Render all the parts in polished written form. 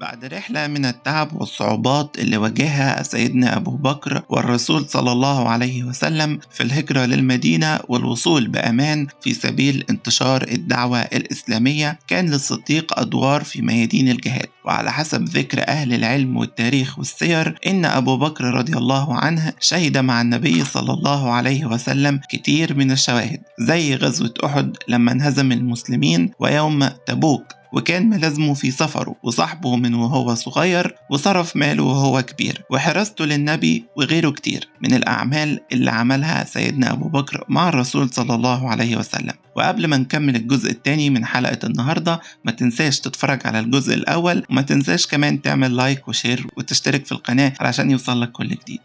بعد رحلة من التعب والصعوبات اللي واجهها سيدنا أبو بكر والرسول صلى الله عليه وسلم في الهجرة للمدينة والوصول بأمان في سبيل انتشار الدعوة الإسلامية، كان للصديق أدوار في ميادين الجهاد. وعلى حسب ذكر أهل العلم والتاريخ والسير، إن أبو بكر رضي الله عنه شهد مع النبي صلى الله عليه وسلم كتير من الشواهد، زي غزوة أحد لما انهزم المسلمين، ويوم تبوك وكان ملازمه في سفره وصاحبه من وهو صغير، وصرف ماله وهو كبير، وحراسته للنبي، وغيره كتير من الأعمال اللي عملها سيدنا أبو بكر مع الرسول صلى الله عليه وسلم. وقبل ما نكمل الجزء الثاني من حلقة النهاردة، ما تنساش تتفرج على الجزء الأول، وما تنساش كمان تعمل لايك وشير وتشترك في القناة علشان يوصلك كل جديد.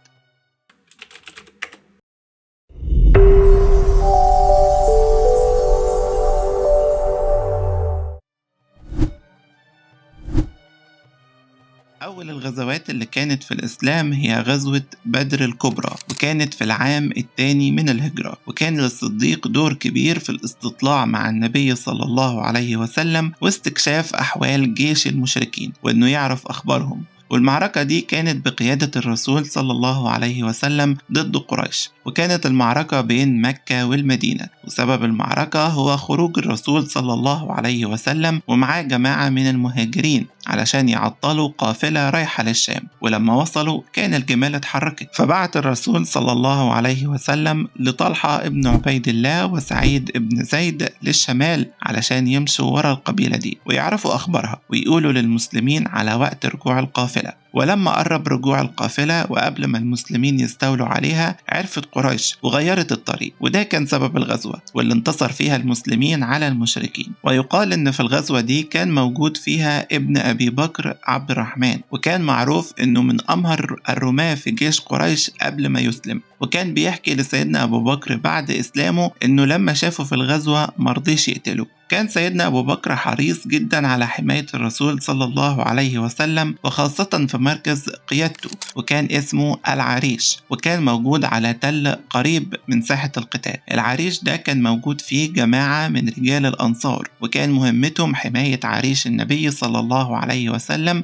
أول الغزوات اللي كانت في الإسلام هي غزوة بدر الكبرى، وكانت في العام الثاني من الهجرة، وكان للصديق دور كبير في الاستطلاع مع النبي صلى الله عليه وسلم واستكشاف أحوال جيش المشركين وإنه يعرف أخبارهم. والمعركة دي كانت بقيادة الرسول صلى الله عليه وسلم ضد قريش، وكانت المعركة بين مكة والمدينة، وسبب المعركة هو خروج الرسول صلى الله عليه وسلم ومعاه جماعة من المهاجرين علشان يعطلوا قافلة رايحة للشام. ولما وصلوا كان الجمال اتحركت، فبعت الرسول صلى الله عليه وسلم لطلحة ابن عبيد الله وسعيد ابن زيد للشمال علشان يمشوا ورا القبيلة دي ويعرفوا أخبارها ويقولوا للمسلمين على وقت رجوع القافلة. ولما قرب رجوع القافلة وقبل ما المسلمين يستولوا عليها، عرفت قريش وغيرت الطريق، وده كان سبب الغزوة واللي انتصر فيها المسلمين على المشركين. ويقال إن في الغزوة دي كان موجود فيها ابن أبي بكر عبد الرحمن، وكان معروف إنه من أمهر الرماة في جيش قريش قبل ما يسلم. وكان بيحكي لسيدنا أبو بكر بعد إسلامه إنه لما شافه في الغزوة مرضيش يقتله. كان سيدنا أبو بكر حريص جدا على حماية الرسول صلى الله عليه وسلم، وخاصة في مركز قيادته، وكان اسمه العريش، وكان موجود على تل قريب من ساحة القتال. العريش ده كان موجود فيه جماعة من رجال الأنصار، وكان مهمتهم حماية عريش النبي صلى الله عليه وسلم.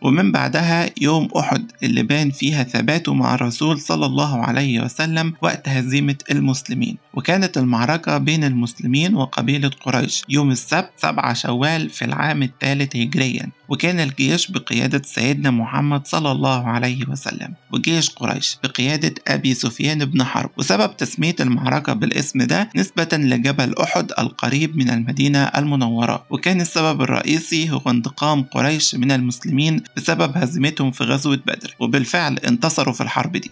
ومن بعدها يوم أحد اللي بان فيها ثباته مع الرسول صلى الله عليه وسلم وقت هزيمة المسلمين. وكانت المعركة بين المسلمين وقبيلة قريش يوم السبت 7 شوال في العام الثالث هجريا، وكان الجيش بقيادة سيدنا محمد صلى الله عليه وسلم، وجيش قريش بقيادة أبي سفيان بن حرب. وسبب تسمية المعركة بالاسم ده نسبة لجبل أحد القريب من المدينة المنورة، وكان السبب الرئيسي هو انتقام قريش من المسلمين بسبب هزيمتهم في غزوة بدر، وبالفعل انتصروا في الحرب دي.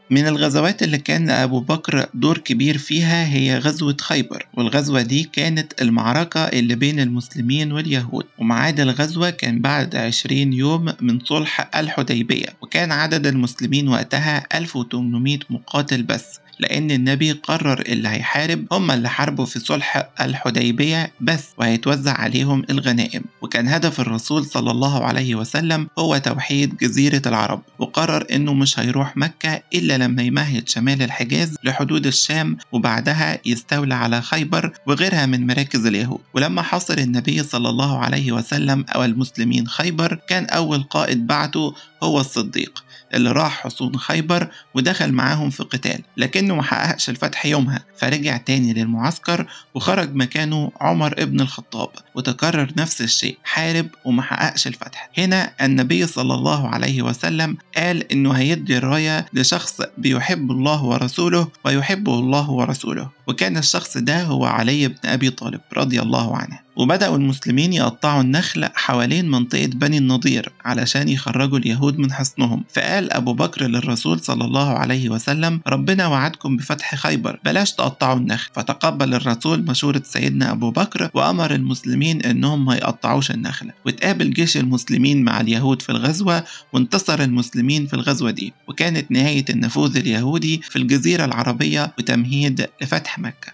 من الغزوات اللي كان أبو بكر دور كبير فيها هي غزوة خيبر، والغزوة دي كانت المعركة اللي بين المسلمين واليهود، وميعاد الغزوة كان بعد 20 يوم من صلح الحديبية، وكان عدد المسلمين وقتها 1800 مقاتل بس، لأن النبي قرر اللي هيحارب هم اللي حاربوا في صلح الحديبية بس، وهيتوزع عليهم الغنائم. وكان هدف الرسول صلى الله عليه وسلم هو توحيد جزيرة العرب، وقرر إنه مش هيروح مكة إلا لما يمهد شمال الحجاز لحدود الشام، وبعدها يستولى على خيبر وغيرها من مراكز اليهود. ولما حاصر النبي صلى الله عليه وسلم أو المسلمين خيبر، كان أول قائد بعته هو الصديق اللي راح حصون خيبر ودخل معاهم في قتال، لكنه محققش الفتح يومها، فرجع تاني للمعسكر وخرج مكانه عمر ابن الخطاب، وتكرر نفس الشيء، حارب ومحققش الفتح. هنا النبي صلى الله عليه وسلم قال انه هيدي الراية لشخص بيحب الله ورسوله ويحبه الله ورسوله، وكان الشخص ده هو علي بن أبي طالب رضي الله عنه. وبدأوا المسلمين يقطعوا النخل حوالين منطقة بني النضير علشان يخرجوا اليهود من حصنهم. فقال أبو بكر للرسول صلى الله عليه وسلم: ربنا وعدكم بفتح خيبر، بلاش تقطعوا النخل. فتقبل الرسول مشورة سيدنا أبو بكر وأمر المسلمين إنهم ما يقطعوش النخل. وتقابل جيش المسلمين مع اليهود في الغزوة، وانتصر المسلمين في الغزوة دي، وكانت نهاية النفوذ اليهودي في الجزيرة العربية وتمهيد لفتح مكة.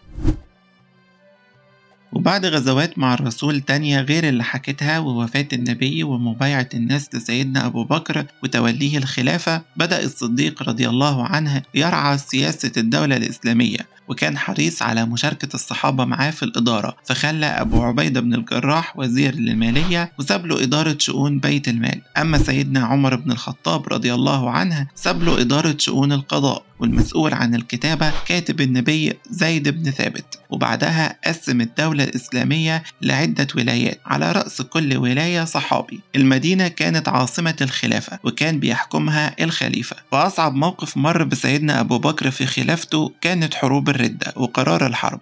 وبعد غزوات مع الرسول تانية غير اللي حكيتها ووفاة النبي ومبايعة الناس لسيدنا أبو بكر وتوليه الخلافة، بدأ الصديق رضي الله عنه يرعى سياسة الدولة الإسلامية، وكان حريص على مشاركة الصحابة معاه في الإدارة، فخلى أبو عبيدة بن الجراح وزير للمالية وساب له إدارة شؤون بيت المال. أما سيدنا عمر بن الخطاب رضي الله عنه ساب له إدارة شؤون القضاء، والمسؤول عن الكتابة كاتب النبي زيد بن ثابت. وبعدها قسم الدولة الإسلامية لعدة ولايات، على رأس كل ولاية صحابي. المدينة كانت عاصمة الخلافة وكان بيحكمها الخليفة. وأصعب موقف مر بسيدنا أبو بكر في خلافته كانت حروب الردة وقرار الحرب.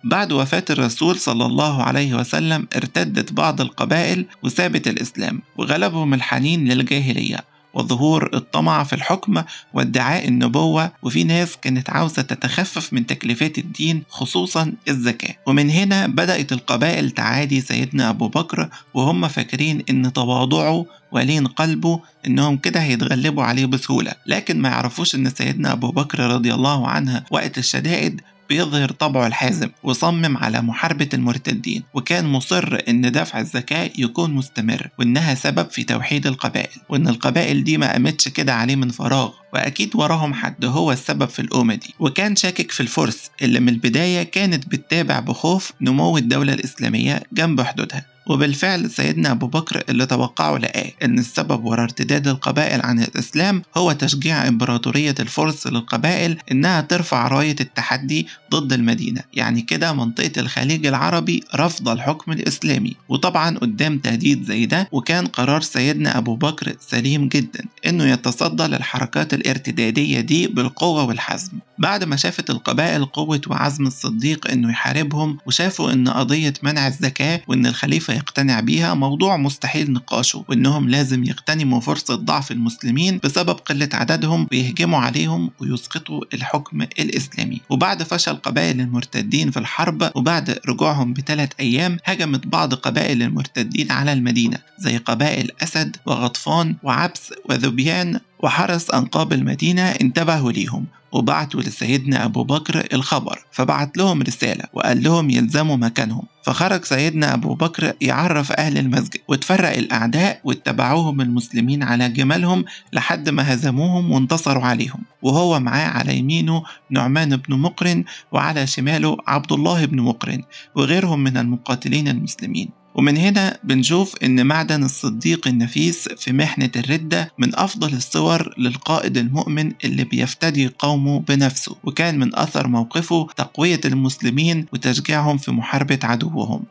بعد وفاة الرسول صلى الله عليه وسلم ارتدت بعض القبائل وسابت الإسلام، وغلبهم الحنين للجاهلية وظهور الطمع في الحكم وادعاء النبوة، وفي ناس كانت عاوزة تتخفف من تكليفات الدين خصوصا الزكاة. ومن هنا بدأت القبائل تعادي سيدنا أبو بكر، وهم فاكرين إن تواضعه ولين قلبه إنهم كده هيتغلبوا عليه بسهولة، لكن ما يعرفوش إن سيدنا أبو بكر رضي الله عنه وقت الشدائد بيظهر طبعه الحازم، وصمم على محاربة المرتدين، وكان مصر إن دفع الزكاة يكون مستمر، وإنها سبب في توحيد القبائل، وإن القبائل دي ما قامتش كده عليه من فراغ، وأكيد وراهم حد هو السبب في الأمة دي. وكان شاكك في الفرس اللي من البداية كانت بتتابع بخوف نمو الدولة الإسلامية جنب حدودها. وبالفعل سيدنا أبو بكر اللي توقعه لقاه إن السبب وراء ارتداد القبائل عن الإسلام هو تشجيع إمبراطورية الفرس للقبائل إنها ترفع راية التحدي ضد المدينة، يعني كده منطقة الخليج العربي رفض الحكم الإسلامي. وطبعا قدام تهديد زي ده، وكان قرار سيدنا أبو بكر سليم جدا إنه يتصدى للحركات الارتدادية دي بالقوة والحزم. بعد ما شافت القبائل قوة وعزم الصديق إنه يحاربهم، وشافوا إن قضية منع الزكاة وإن الخليفة يقتنع بيها موضوع مستحيل نقاشه، وإنهم لازم يغتنموا فرصة ضعف المسلمين بسبب قلة عددهم ويهجموا عليهم ويسقطوا الحكم الإسلامي. وبعد فشل قبائل المرتدين في الحرب وبعد رجوعهم ب3 أيام، هجمت بعض قبائل المرتدين على المدينة زي قبائل أسد وغطفان وعبس وذبيان، وحرس أنقاب المدينة انتبهوا ليهم وبعتوا لسيدنا أبو بكر الخبر، فبعت لهم رسالة وقال لهم يلزموا مكانهم. فخرج سيدنا أبو بكر يعرف أهل المسجد، وتفرق الأعداء واتبعوهم المسلمين على جمالهم لحد ما هزموهم وانتصروا عليهم، وهو معاه على يمينه نعمان بن مقرن وعلى شماله عبد الله بن مقرن وغيرهم من المقاتلين المسلمين. ومن هنا بنشوف إن معدن الصديق النفيس في محنة الردة من أفضل الصور للقائد المؤمن اللي بيفتدي قومه بنفسه، وكان من أثر موقفه تقوية المسلمين وتشجيعهم في محاربة عدوهم.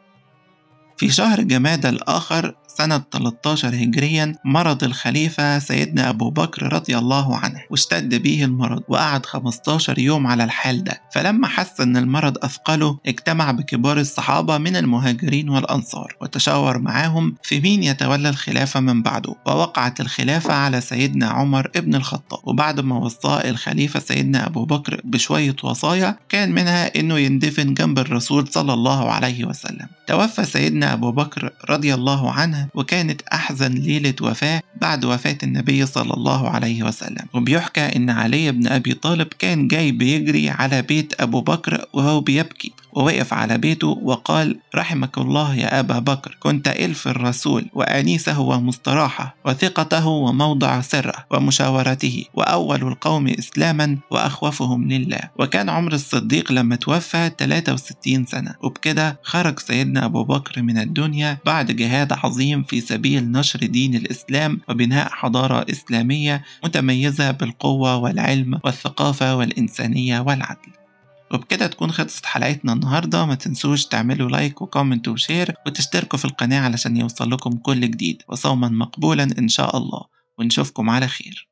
في شهر جمادى الآخر سنة 13 هجريا مرض الخليفة سيدنا أبو بكر رضي الله عنه، واشتد به المرض وقعد 15 يوم على الحال ده. فلما حس أن المرض أثقله اجتمع بكبار الصحابة من المهاجرين والأنصار وتشاور معاهم في مين يتولى الخلافة من بعده، ووقعت الخلافة على سيدنا عمر ابن الخطاب. وبعد ما وصى الخليفة سيدنا أبو بكر بشوية وصايا كان منها أنه يندفن جنب الرسول صلى الله عليه وسلم. توفى سيدنا أبو بكر رضي الله عنه، وكانت أحزن ليلة وفاة بعد وفاة النبي صلى الله عليه وسلم. وبيحكى إن علي بن أبي طالب كان جاي بيجري على بيت أبو بكر وهو بيبكي، ووقف على بيته وقال: رحمك الله يا أبا بكر، كنت إلف الرسول وأنيسه ومستراحة وثقته وموضع سره ومشاورته، وأول القوم إسلاما وأخوفهم لله. وكان عمر الصديق لما توفى 63 سنة. وبكده خرج سيدنا أبو بكر من الدنيا بعد جهاد عظيم في سبيل نشر دين الإسلام وبناء حضارة إسلامية متميزة بالقوة والعلم والثقافة والإنسانية والعدل. وبكده تكون خلصت حلقتنا النهاردة. ما تنسوش تعملوا لايك وكومنت وشير وتشتركوا في القناة علشان يوصل لكم كل جديد، وصوما مقبولا إن شاء الله، ونشوفكم على خير.